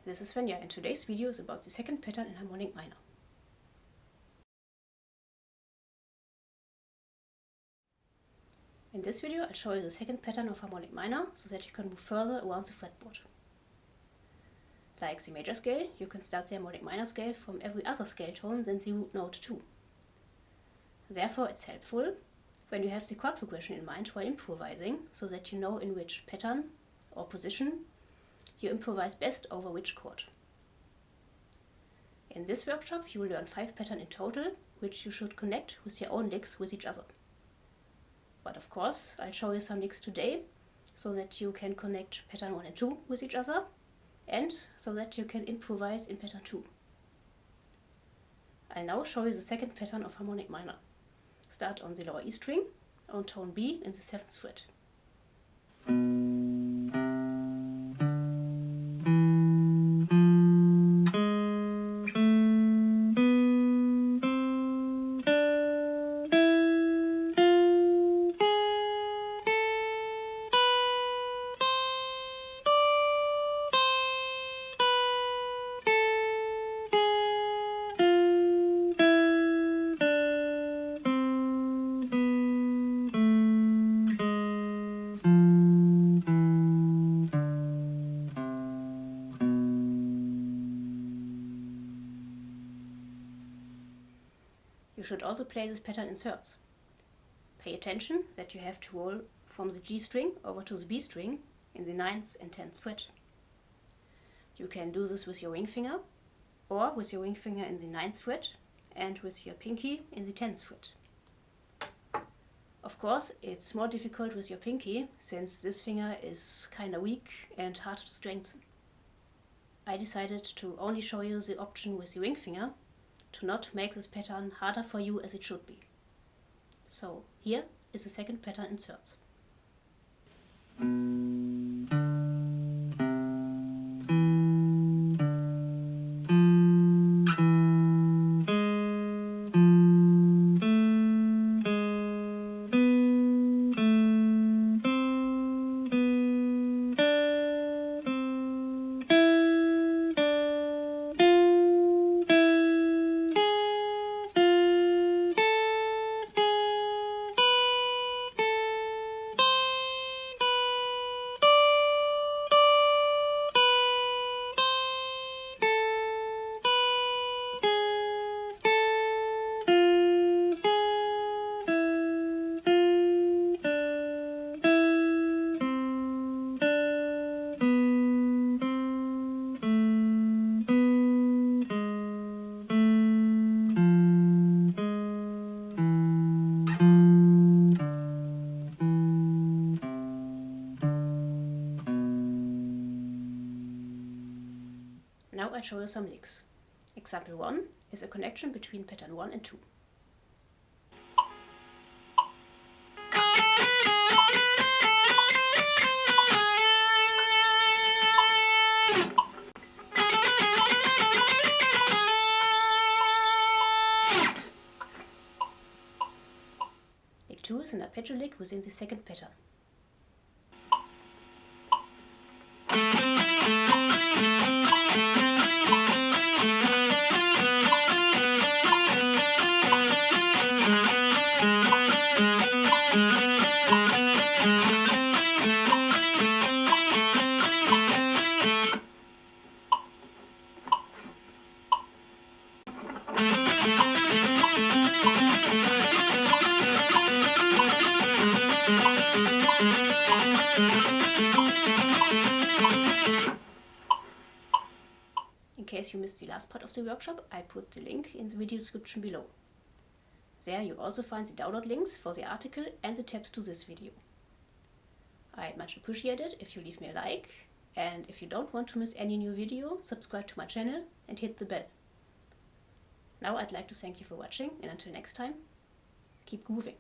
this is Svenja, and today's video is about the second pattern in harmonic minor. In this video I'll show you the second pattern of harmonic minor so that you can move further around the fretboard. Like the major scale, you can start the harmonic minor scale from every other scale tone than the root note too. Therefore it's helpful when you have the chord progression in mind while improvising, so that you know in which pattern or position you improvise best over which chord. In this workshop you will learn 5 patterns in total, which you should connect with your own licks with each other. But of course I'll show you some licks today, so that you can connect pattern 1 and 2 with each other, and so that you can improvise in pattern 2. I'll now show you the second pattern of harmonic minor. Start on the lower E string, on tone B in the 7th fret. You should also play this pattern in thirds. Pay attention that you have to roll from the G string over to the B string in the 9th and 10th fret. You can do this with your ring finger, or with your ring finger in the 9th fret and with your pinky in the 10th fret. Of course, it's more difficult with your pinky, since this finger is kinda weak and hard to strengthen. I decided to only show you the option with the ring finger, to not make this pattern harder for you as it should be. So here is the second pattern in thirds. Now I'll show you some licks. Example 1 is a connection between pattern 1 and 2. Lick 2 is an arpeggio lick within the second pattern. In case you missed the last part of the workshop, I put the link in the video description below. There you also find the download links for the article and the tabs to this video. I'd much appreciate it if you leave me a like, and if you don't want to miss any new video, subscribe to my channel and hit the bell. Now I'd like to thank you for watching, and until next time, keep grooving.